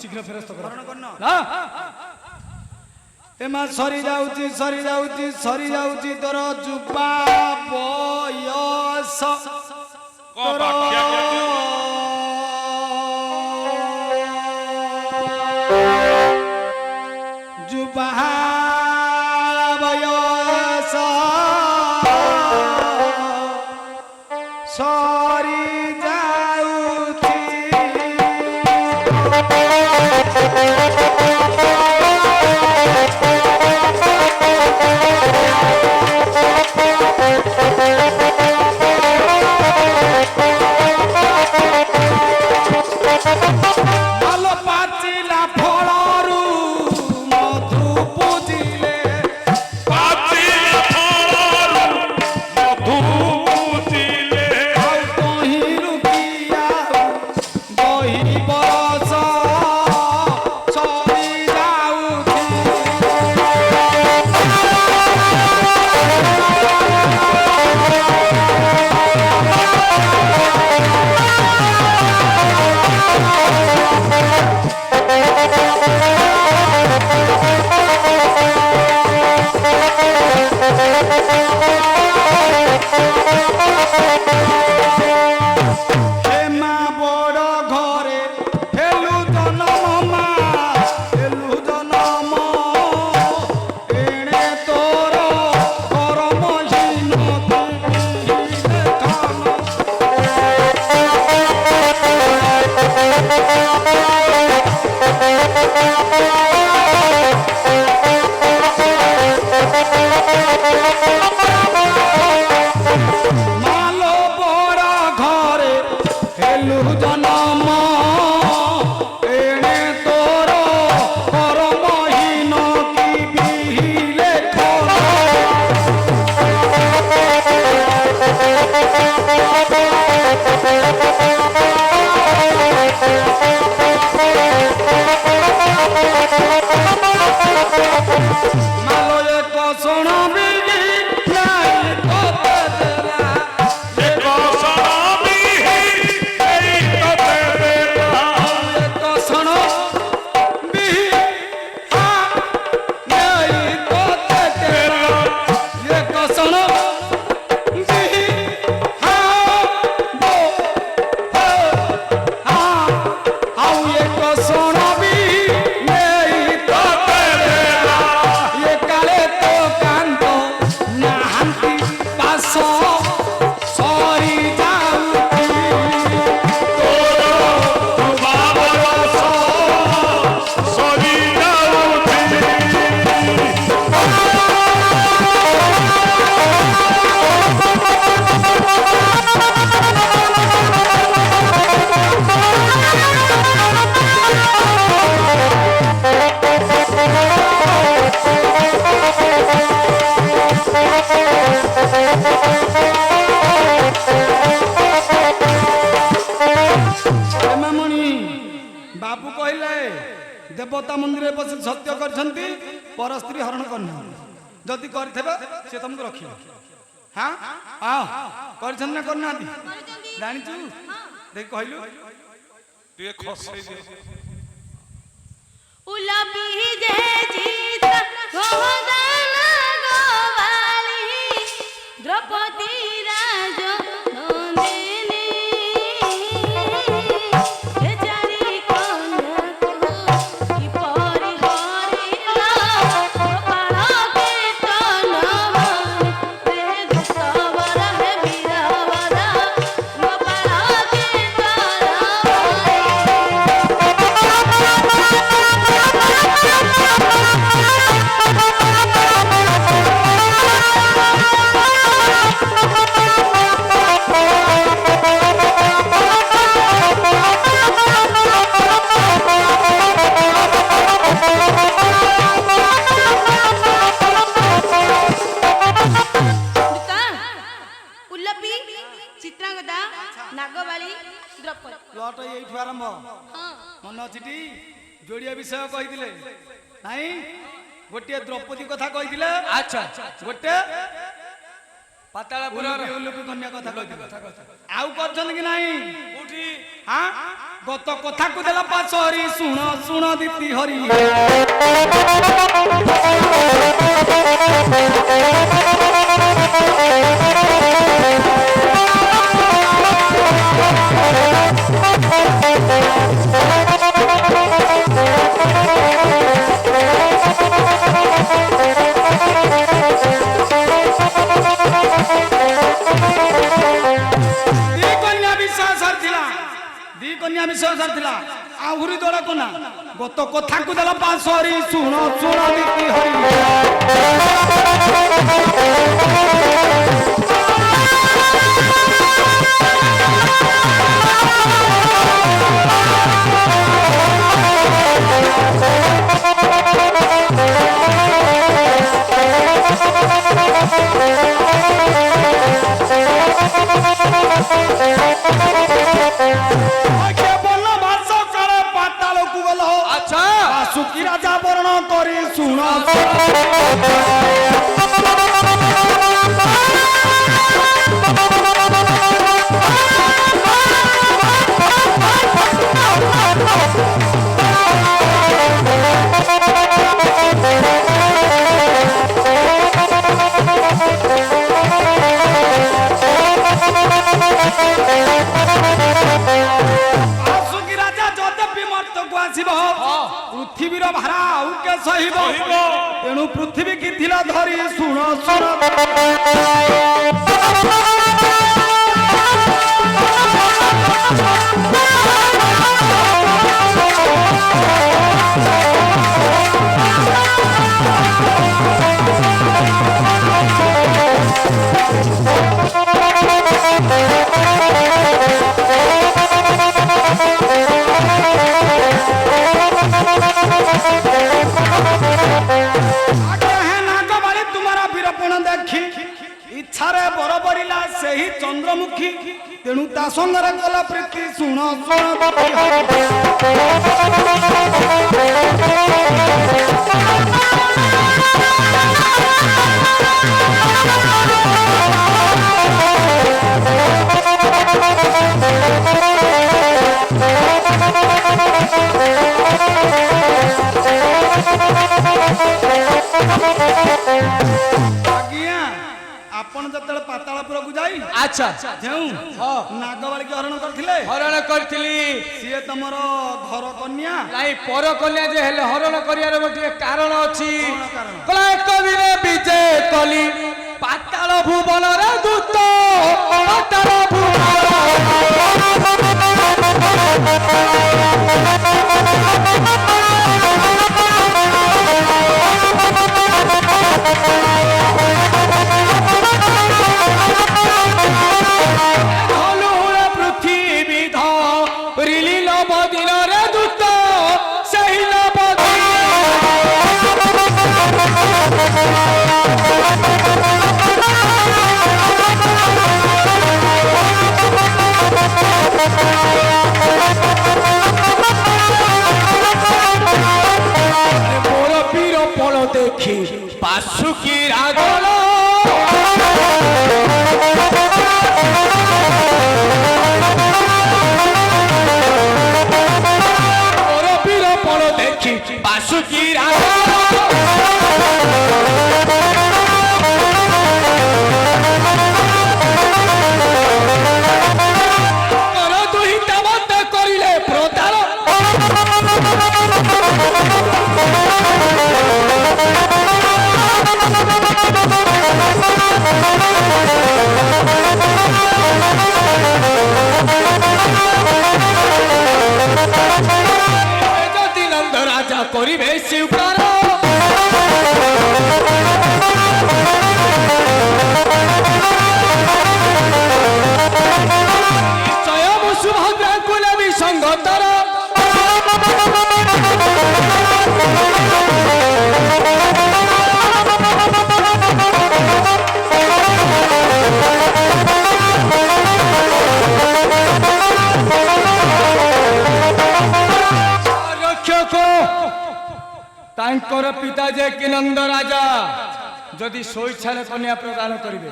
शीघ्र फेरस्त कर हरण करन ना एमा सरी जाउची तोर जुबा बयस तोर जुबा बयस सरी जाउची देवता मंदिर में बस सत्य कर पर स्त्री हरण करना जदि करथिबे से तुमको रखियो हां कर ना करना जानी छु देख कहलु ते खसै दे उलबी जे जीत गोदन गोवाली द्रौपदी राज नंदिनी हे जारी कन्या को की परि हरिला गोपाल के तनवन रे दुखवर हे वीरवरा गोपाल के आरंभ मन अच्छी जोड़िया विषय कही नाई गोटे द्रौपदी कथा कही अच्छा गोटे पातालपुर कन्या कथा कही आउ कर कि नहीं হ্যাঁ গত কথাକୁ ଦେଲା ପାଶରି ଶୁଣ ଶୁଣ ଦିତି ହରି কন্যা বিষয় সারছিলা আহুরি দড়া কোনা গত কথাକୁ দেলা পাশরি শুণ শুণ দিতি হরি বাসুকি রাজা বর্ণ করে শুণ পৃথিবীর ভাড়া আউকে সহিব তেণু পৃথিবী কি ଥିଲା ধরি শুণ শুণ ইচ্ছারে বরবরিলা সেই চন্দ্রমুখী তেণু তা সঙ্গে গলা প্রীতি শুণ শুণ ଆପଣ ଯେତେବେଳେ ପାତାଳପୁରକୁ ଯାଇ আচ্ছা ଯେଉଁ ନାଗବାଳିକି ହରଣ କରିଥିଲେ ସିଏ ତମର ଘର କନ୍ୟା ନାଇଁ ପର କନ୍ୟା ଯେ ହେଲେ ହରଣ କରିବାର ଗୋଟିଏ କାରଣ ଅଛି କଣ କାରଣ? କଳା କବିରେ ବିଜେ କଲି ପାତାଳ ଭୁବନର ଦୂତ ପାତାଳ পৃথিবী ধরিলি নবদিনের দূত সেই মোর বীর পল দেখি বাসুকি রাগল মোর বীর পল দেখি বাসুকি রাগল করিলে প্রতার যদি নন্দ রাজা করিবে স্বীকার স্বয়ং সুভদ্রাঙ্কু নেবি সঙ্গতর রক্ষক তাঙ্কর পিতা যে কি নন্দ রাজা যদি স্বেচ্ছারে কন্যা প্রদান করিবে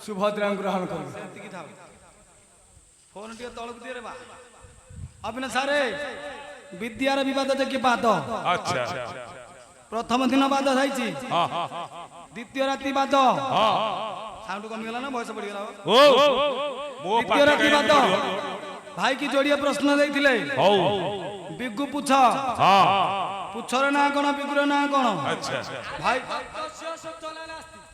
সুভদ্রাঙ্কু গ্রহণ করিবে ଫୋନ ଟିକେ ତଳକୁ ଦିଅ ରେ ବା ଅଭିନୟ ସାରେ ବିଦ୍ୟାର ବିବାଦ ଯେ କି ବାଦ ଆଚ୍ଛା ପ୍ରଥମ ଦିନ ବାଦ ହେଇଛି ହଁ ହଁ ଦ୍ୱିତୀୟ ରାତି ବାଦ ହଁ ସାଉଣ୍ଡ କମିଗଲା ନା ବୟସ ବଢିଗଲା ଓ ମୋ ଦ୍ୱିତୀୟ ରାତି ବାଦ ଭାଇ କି ଯୋଡ଼ିଏ ପ୍ରଶ୍ନ ଦେଇଥିଲେ ହଉ ବିଗୁ ପୁଛ ହଁ ପୁଛର ନାଁ କଣ ବିଗୁର ନାଁ କଣ ଆଚ୍ଛା ଭାଇ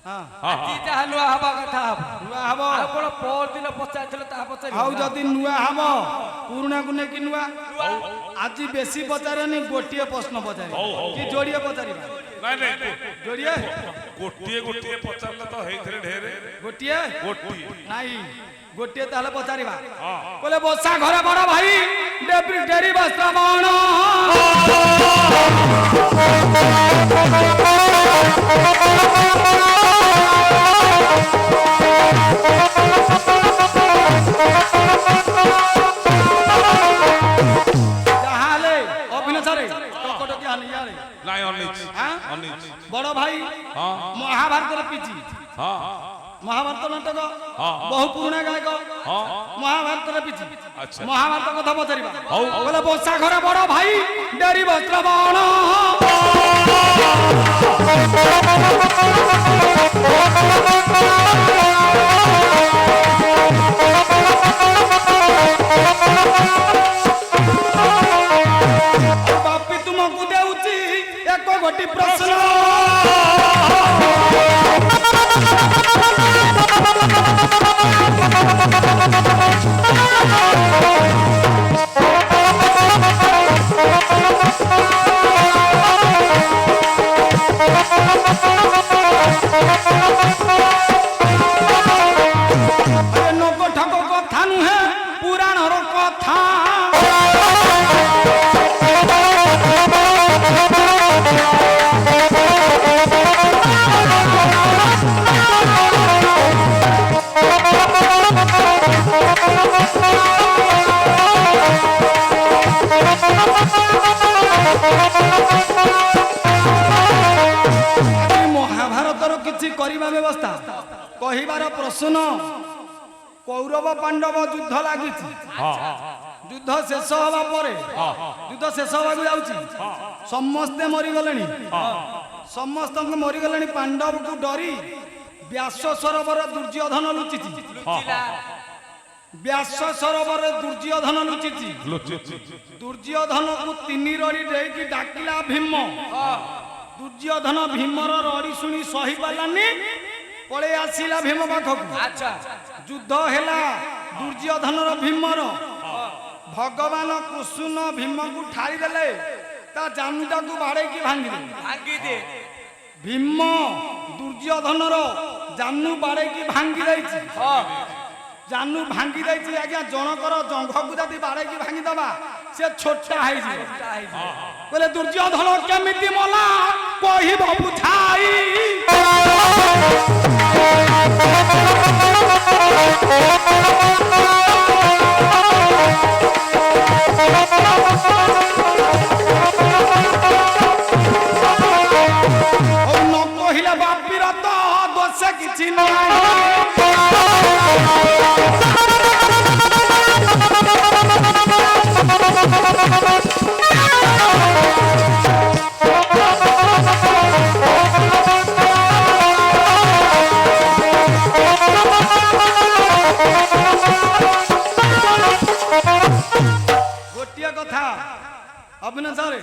ହଁ ଆଜି ଯାହା ନୂଆ ହବା କଥା ହବ ନୂଆ ହବ ଆଉ କଣ ପରଦିନ ପଚାରିଥିଲେ ତାହା ପଚାରିବ ଆଉ ଯଦି ନୂଆ ହବ ପୁରୁଣାକୁ ନେଇକି ନୂଆ ଆଜି ବେଶୀ ପଚାରେନି ଗୋଟିଏ ପ୍ରଶ୍ନ ପଚାରିବା କି ଯୋଡ଼ିଏ ପଚାରିବା ନାଇଁ ନାଇଁ ଯୋଡ଼ିଏ ଗୋଟିଏ ଗୋଟିଏ ପଚାରିଲେ ତ ହେଇଥିଲେ ଢେରେ ଗୋଟିଏ ଗୋଟିଏ ନାଇଁ ଗୋଟିଏ ତାହେଲେ ପଚାରିବା ବୋଲେ ବର୍ଷା ଘରେ ବଡ ଭାଇ ଡେରି ବସ୍ତ୍ର ବଣ ଯାହାଲେ ଅଭିନେତାରେ ଟକଟକି ହାନି ୟାରେ ନାଇଁ ଅନିଚ হ্যাঁ ଅନିଚ বড় ভাই হ্যাঁ মহাভারতের পিছি ହଁ মহাভারত নাটক হ্যাঁ বহু পুরুণা গায়ক ହଁ মহাভারতের পিছি আচ্ছা মহাভারত কথা পচারিবা হଉ বলে বর্ষা ঘরে বড় ভাই ডেরি বস্ত্র বণ বাপি তুমকু দেউছি এক গোটি প্রশ্ন নগ ঠক কথা নুহে পুরাণর কথা মহাভারতর কিছু করিবা ব্যবস্থা কহিবার প্রশ্ন কৌরব পাণ্ডব যুদ্ধ লাগিছি যুদ্ধ শেষ হওয়া পরে যুদ্ধ শেষ হওয়া যাচ্ছি সমস্তে মরিগলে সমস্ত মরিগলে পাণ্ডবକୁ ডরি ব্যাস সরোবর দুর্যোধন লুচিছি ব্যাস সরোবর দুর্যোধন লুচিছি দুর্যোধনକୁ ତିନି ରଡ଼ି ଦେଇକି ଡାକିଲା ଭୀମ ଦୁର୍ଯ୍ୟୋଧନ ଭୀମର ରଡ଼ି ଶୁଣି ସହି ପାରିଲାନି ପଳେଇ ଆସିଲା ଭୀମ ପାଖକୁ ଆଚ୍ଛା ଯୁଦ୍ଧ ହେଲା ଦୁର୍ଯ୍ୟୋଧନର ଭୀମର ଭଗବାନ କୃଷ୍ଣ ଭୀମକୁ ଠାରିଦେଲେ ତା ଜାନୁଟାକୁ ବାଡ଼େଇକି ଭାଙ୍ଗିଦେଲେ ଭାଙ୍ଗି ଦେ ଭୀମ ଦୁର୍ଯ୍ୟୋଧନର ଜାନୁ ବାଡ଼େଇକି ଭାଙ୍ଗି ଦେଇଛି ଜାନୁ ଭାଙ୍ଗି ଦେଇଛି ଆଜ୍ଞା ଜଣକର ଜଙ୍ଘକୁ ଯଦି ବାଡ଼େଇକି ଭାଙ୍ଗିଦବା ସେ ଛୋଟା ହେଇଯିବ କହିଲେ ଦୁର୍ଯ୍ୟୋଧନ କେମିତି ମଲା କହିବ ବୁଝାଇ ନ କହିଲେ ବାପିର ତ ଦୋଷ କିଛି ନାହିଁ ଗୋଟିଏ କଥା ଅଭିନୟ ସାର୍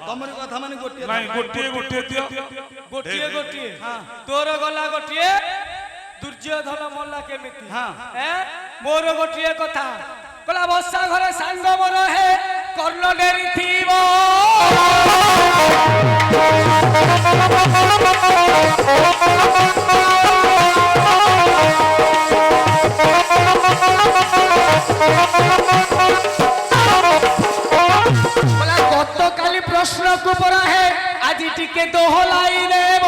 ତମର କଥା ମାନେ ଗୋଟିଏ ନାଇଁ ଗୋଟିଏ ଗୋଟିଏ ଦିଅ ଗୋଟିଏ ଗୋଟିଏ ତୋର ଗଲା ଗୋଟିଏ ଦୁର୍ଯ୍ୟୋଧନ ମଲା କେମିତି ମୋର ଗୋଟିଏ କଥା କହିଲା ବର୍ଷା ଘରେ ସାଙ୍ଗ ମୋର ହେ କର୍ଣ୍ଣ ଡେରି ଥିବ ଗତକାଲି ପ୍ରଶ୍ନକୁ ପରା ହେ ଆଜି ଟିକେ ଦୋହଲାଇ ଦେବ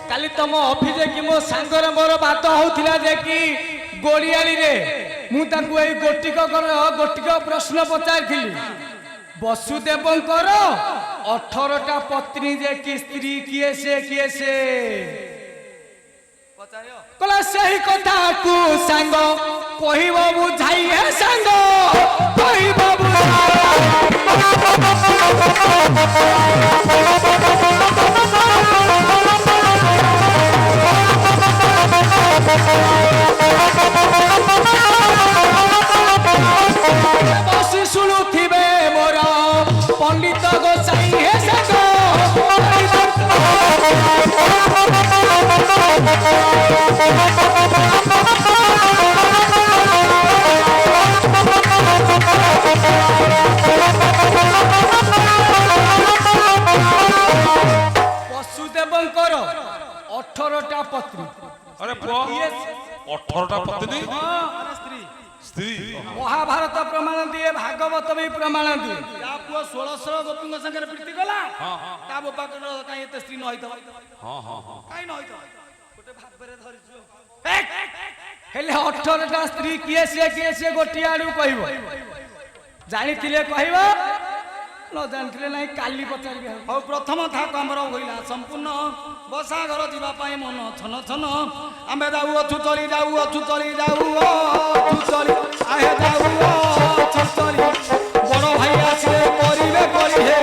କାଲି ତମ ଅଫିସରେ କି ମୋ ସାଙ୍ଗର ମୋର ବାଦ ହଉଥିଲା ଯେ କି ଗୋଳିଆଳିରେ ମୁଁ ତାକୁ ଏଇ ଗୋଟିକ ପ୍ରଶ୍ନ ପଚାରିଥିଲି ବସୁଦେବଙ୍କର 18ଟା ପତ୍ନୀ ଯେ କି ସ୍ତ୍ରୀ କିଏ ସେ କଲା ସେହି କଥାକୁ ସାଙ୍ଗ କହିବ ବୁଝାଇ ହେ ସାଙ୍ଗ କହିବ ବସି ଶୁଣୁଥିବେ ମୋର ପଣ୍ଡିତ ଗୋସାଇ ହେ ସାଙ୍ଗ ବସୁଦେବଙ୍କର 18ଟା ପତ୍ନୀ अरे पुआ 18टा पत्नी स्त्री ମହାଭାରତ ପ୍ରମାଣ ଦିଏ ଭାଗବତ ବି ପ୍ରମାଣ ଦିଏ ତା ପୁଅ 1600 ଗୋପୀଙ୍କ ସାଙ୍ଗରେ ପ୍ରୀତି କଲା ତା ବୋପାଙ୍କର କାଇଁ ଏତେ ସ୍ତ୍ରୀ ନ ହେଇଥିବ କାଇଁ ନ ହେଇଥିବ ଗୋଟେ ଭାବରେ ଧରିଛୁ ହେଲେ 18ଟା ସ୍ତ୍ରୀ କିଏ ସେ ଗୋଟିଏ ଆଡୁ କହିବ ଜାଣିଥିଲେ କହିବ ନ ଜାଣିଥିଲେ ନାହିଁ କାଲି ପଚାରିବେ ହଉ ପ୍ରଥମ ଥାକ ଆମର ହୋଇଲା ସମ୍ପୂର୍ଣ୍ଣ ବସା ଘର ଯିବା ପାଇଁ ମନ ଛନ ଛନ ଆମେ ଯାଉଅଛୁ ଚଳି ଯାଉଅଛୁ ଚଳି ଯାଉଅଛୁ ଚଳି ଆହେ ଯାଉଅଛୁ ଚଳି ବଡ଼ ଭାଇ ଆସିଲେ କରିବେ କରି ହେ